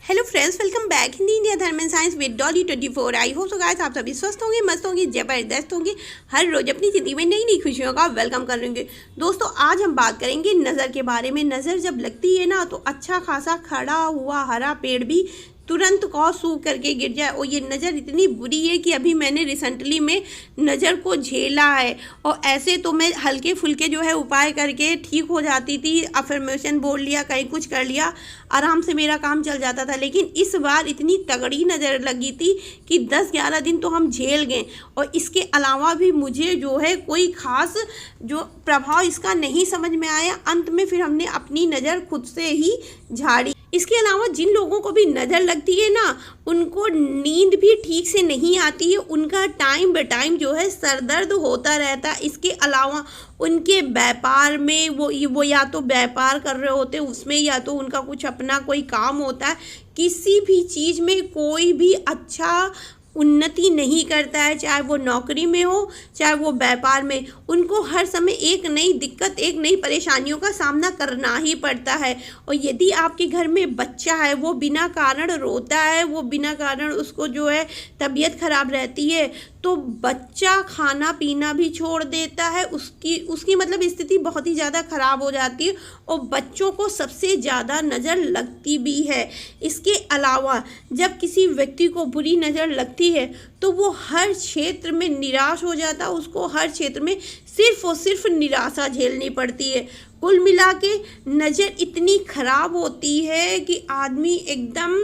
Hello friends, welcome back Hindi India Dharm and science with Dolly 24। I hope so guys आप सभी स्वस्थ होंगे, मस्त होंगे, जबरदस्त होंगे, हर रोज अपनी ज़िंदगी में नई नई खुशियों का वेलकम करेंगे। दोस्तों, आज हम बात करेंगे नज़र के बारे में। नज़र जब लगती है ना, तो अच्छा खासा खड़ा हुआ हरा पेड़ भी तुरंत कौ सूख करके गिर जाए। और ये नज़र इतनी बुरी है कि अभी मैंने रिसेंटली में नज़र को झेला है। और ऐसे तो मैं हल्के फुल्के जो है उपाय करके ठीक हो जाती थी, अफर्मेशन बोल लिया, कहीं कुछ कर लिया, आराम से मेरा काम चल जाता था। लेकिन इस बार इतनी तगड़ी नज़र लगी थी कि 10-11 दिन तो हम झेल गए। और इसके अलावा भी मुझे जो है कोई ख़ास जो प्रभाव इसका नहीं समझ में आया। अंत में फिर हमने अपनी नज़र खुद से ही झाड़ी। इसके अलावा जिन लोगों को भी नज़र लगती है ना, उनको नींद भी ठीक से नहीं आती है, उनका टाइम बे टाइम जो है सर दर्द होता रहता है। इसके अलावा उनके व्यापार में वो या तो व्यापार कर रहे होते हैं उसमें, या तो उनका कुछ अपना कोई काम होता है, किसी भी चीज़ में कोई भी अच्छा उन्नति नहीं करता है। चाहे वो नौकरी में हो, चाहे वो व्यापार में, उनको हर समय एक नई दिक्कत, एक नई परेशानियों का सामना करना ही पड़ता है। और यदि आपके घर में बच्चा है, वो बिना कारण रोता है, वो बिना कारण उसको जो है तबीयत खराब रहती है, तो बच्चा खाना पीना भी छोड़ देता है। उसकी मतलब स्थिति बहुत ही ज़्यादा ख़राब हो जाती है। और बच्चों को सबसे ज़्यादा नज़र लगती भी है। इसके अलावा जब किसी व्यक्ति को बुरी नज़र लगती है तो वो हर क्षेत्र में निराश हो जाता है, उसको हर क्षेत्र में सिर्फ और सिर्फ निराशा झेलनी पड़ती है। कुल मिला के नज़र इतनी ख़राब होती है कि आदमी एकदम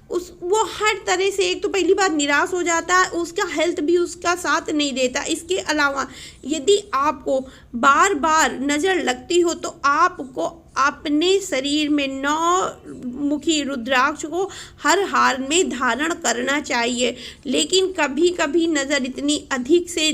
वो हर तरह से, एक तो पहली बात निराश हो जाता है, उसका हेल्थ भी उसका साथ नहीं देता। इसके अलावा यदि आपको बार बार नज़र लगती हो तो आपको अपने शरीर में 9 मुखी रुद्राक्ष को हर हाल में धारण करना चाहिए। लेकिन कभी कभी नज़र इतनी अधिक से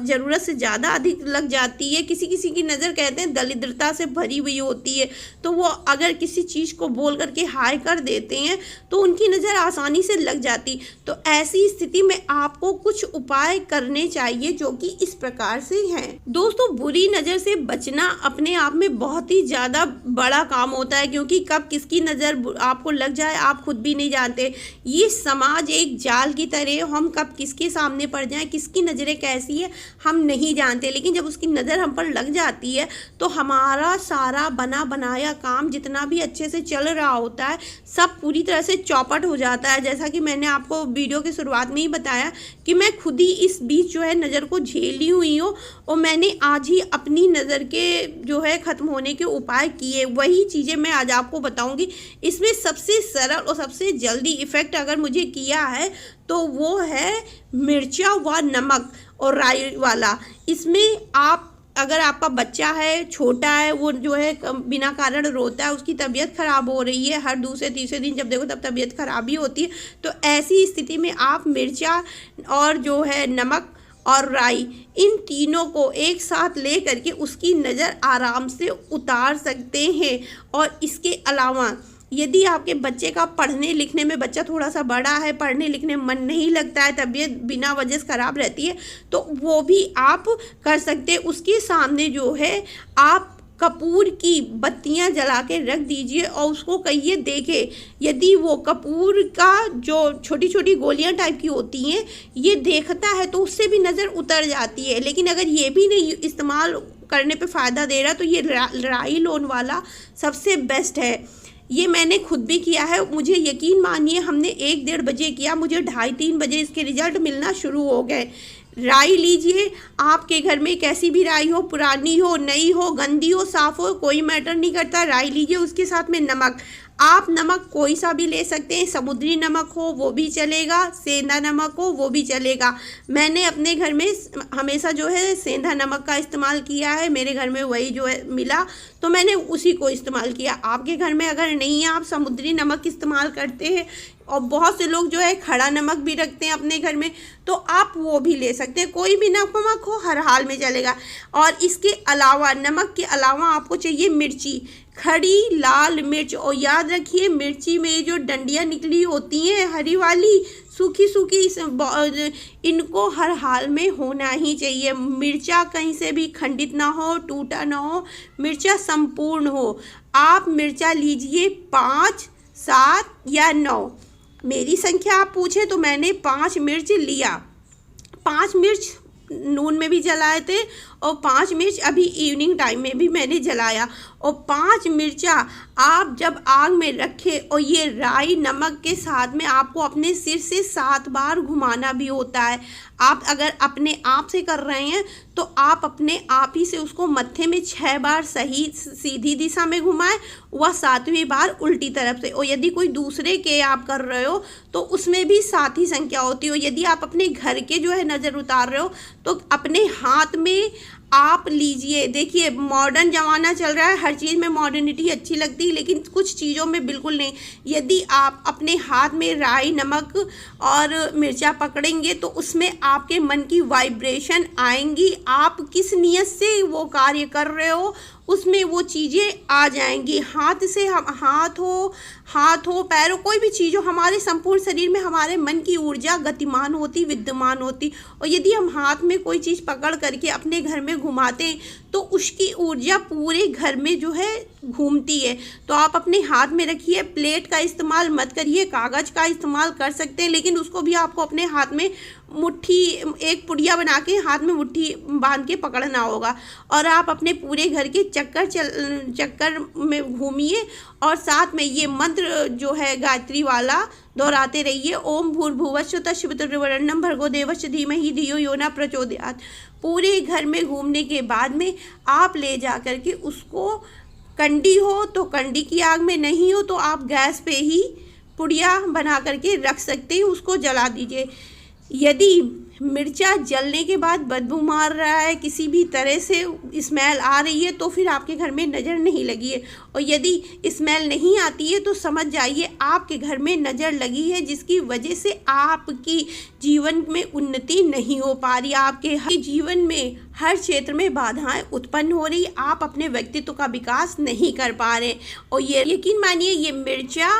ज़रूरत से ज़्यादा अधिक लग जाती है। किसी किसी की नज़र कहते हैं दरिद्रता से भरी हुई होती है, तो वो अगर किसी चीज़ को बोल करके हाय कर देते हैं तो उनकी नज़र आसानी से लग जाती। तो ऐसी स्थिति में आपको कुछ उपाय करने चाहिए जो कि इस प्रकार से हैं। दोस्तों, बुरी नज़र से बचना अपने आप में बहुत ही ज़्यादा बड़ा काम होता है, क्योंकि कब किसकी नज़र आपको लग जाए आप खुद भी नहीं जानते। ये समाज एक जाल की तरह, हम कब किसके सामने पड़ जाएं, किसकी नज़रें कैसी है हम नहीं जानते। लेकिन जब उसकी नज़र हम पर लग जाती है तो हमारा सारा बना बनाया काम जितना भी अच्छे से चल रहा होता है, सब पूरी तरह से चौपट हो जाता है। जैसा कि मैंने आपको वीडियो की शुरुआत में ही बताया कि मैं खुद ही इस बीच जो है नज़र को झेली हुई हूँ। और मैंने आज ही अपनी नज़र के जो है ख़त्म होने के उपाय किए, वही चीज़ें मैं आज आपको बताऊँगी। इसमें सबसे सरल और सबसे जल्दी इफ़ेक्ट अगर मुझे किया है तो वो है मिर्चा व नमक और राई वाला। इसमें आप, अगर आपका बच्चा है, छोटा है, वो जो है बिना कारण रोता है, उसकी तबीयत ख़राब हो रही है, हर दूसरे तीसरे दिन जब देखो तब तबीयत खराब ही होती है, तो ऐसी स्थिति में आप मिर्चा और जो है नमक और राई, इन तीनों को एक साथ ले करके उसकी नज़र आराम से उतार सकते हैं। और इसके अलावा यदि आपके बच्चे का पढ़ने लिखने में, बच्चा थोड़ा सा बड़ा है, पढ़ने लिखने में मन नहीं लगता है, तबीयत बिना वजह से ख़राब रहती है, तो वो भी आप कर सकते हैं। उसके सामने जो है आप कपूर की बत्तियां जला के रख दीजिए और उसको कहिए देखे। यदि वो कपूर का जो छोटी छोटी गोलियां टाइप की होती हैं ये देखता है तो उससे भी नज़र उतर जाती है। लेकिन अगर ये भी नहीं इस्तेमाल करने पे फ़ायदा दे रहा तो ये राई लोन वाला सबसे बेस्ट है। ये मैंने खुद भी किया है, मुझे यकीन मानिए, हमने 1-1:30 बजे किया, मुझे 2:30-3 बजे इसके रिजल्ट मिलना शुरू हो गए। राई लीजिए, आपके घर में कैसी भी राई हो, पुरानी हो, नई हो, गंदी हो, साफ़ हो, कोई मैटर नहीं करता, राई लीजिए। उसके साथ में नमक, आप नमक कोई सा भी ले सकते हैं, समुद्री नमक हो वो भी चलेगा, सेंधा नमक हो वो भी चलेगा। मैंने अपने घर में हमेशा जो है सेंधा नमक का इस्तेमाल किया है, मेरे घर में वही जो है मिला तो मैंने उसी को इस्तेमाल किया। आपके घर में अगर नहीं है, आप समुद्री नमक इस्तेमाल करते हैं, और बहुत से लोग जो है खड़ा नमक भी रखते हैं अपने घर में, तो आप वो भी ले सकते हैं। कोई भी नमक हो हर हाल में चलेगा। और इसके अलावा, नमक के अलावा आपको चाहिए मिर्ची, खड़ी लाल मिर्च। और याद रखिए, मिर्ची में जो डंडियाँ निकली होती हैं हरी वाली, सूखी सूखी, इनको हर हाल में होना ही चाहिए। मिर्चा कहीं से भी खंडित ना हो, टूटा ना हो, मिर्चा संपूर्ण हो। आप मिर्चा लीजिए 5 7 या 9। मेरी संख्या आप पूछे तो मैंने 5 मिर्च लिया। 5 मिर्च नून में भी जलाए थे और 5 मिर्च अभी इवनिंग टाइम में भी मैंने जलाया। और 5 मिर्चा आप जब आग में रखे और ये राई नमक के साथ में आपको अपने सिर से 7 बार घुमाना भी होता है। आप अगर अपने आप से कर रहे हैं तो आप अपने आप ही से उसको मत्थे में 6 बार सही सीधी दिशा में घुमाएं, वह 7वीं बार उल्टी तरफ से। और यदि कोई दूसरे के आप कर रहे हो तो उसमें भी 7 ही संख्या होती है। यदि आप अपने घर के जो है नज़र उतार रहे हो तो अपने हाथ में आप लीजिए। देखिए मॉडर्न ज़माना चल रहा है, हर चीज़ में मॉडर्निटी अच्छी लगती है लेकिन कुछ चीज़ों में बिल्कुल नहीं। यदि आप अपने हाथ में राई नमक और मिर्चा पकड़ेंगे तो उसमें आपके मन की वाइब्रेशन आएंगी। आप किस नियत से वो कार्य कर रहे हो उसमें वो चीज़ें आ जाएंगी। हाथ से हम हाथ हो पैर हो कोई भी चीज़ हो, हमारे संपूर्ण शरीर में हमारे मन की ऊर्जा गतिमान होती विद्यमान होती। और यदि हम हाथ में कोई चीज़ पकड़ करके अपने घर में घुमाते हैं तो उसकी ऊर्जा पूरे घर में जो है घूमती है। तो आप अपने हाथ में रखिए, प्लेट का इस्तेमाल मत करिए, कागज़ का इस्तेमाल कर सकते हैं लेकिन उसको भी आपको अपने हाथ में मुट्ठी एक पुड़िया बना के हाथ में मुट्ठी बांध के पकड़ना होगा। और आप अपने पूरे घर के चक्कर में घूमिए और साथ में ये मंत्र जो है गायत्री वाला दोहराते रहिए। ओम भूर्भुवस्सुः तत्सवितुर्वरेण्यं भर्गो देवस्य धीमहि धियो यो न प्रचोदयात्। पूरे घर में घूमने के बाद में आप ले जा कर के उसको, कंडी हो तो कंडी की आग में, नहीं हो तो आप गैस पे ही पुड़िया बना करके रख सकते हैं, उसको जला दीजिए। यदि मिर्चा जलने के बाद बदबू मार रहा है, किसी भी तरह से स्मेल आ रही है तो फिर आपके घर में नज़र नहीं लगी है। और यदि स्मेल नहीं आती है तो समझ जाइए आपके घर में नज़र लगी है, जिसकी वजह से आपकी जीवन में उन्नति नहीं हो पा रही। आपके जीवन में हर क्षेत्र में बाधाएं उत्पन्न हो रही, आप अपने व्यक्तित्व का विकास नहीं कर पा रहे। और ये यकीन मानिए ये मिर्चा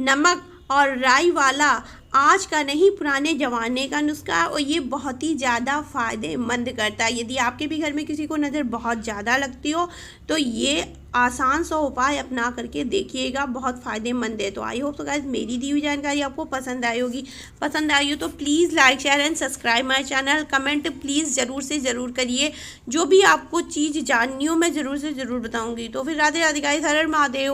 नमक और राई वाला आज का नहीं पुराने ज़माने का नुस्खा है और ये बहुत ही ज़्यादा फ़ायदेमंद करता है। यदि आपके भी घर में किसी को नज़र बहुत ज़्यादा लगती हो तो ये आसान सा उपाय अपना करके देखिएगा, बहुत फ़ायदेमंद है। तो आई होप तो गाइस मेरी दी हुई जानकारी आपको पसंद आई होगी। पसंद आई हो तो please like share and subscribe my channel. Comment please ज़रूर से ज़रूर करिए, जो भी आपको चीज़ जाननी हो मैं ज़रूर से ज़रूर बताऊँगी। तो फिर राधे राधे गाइस, हर हर महादेव।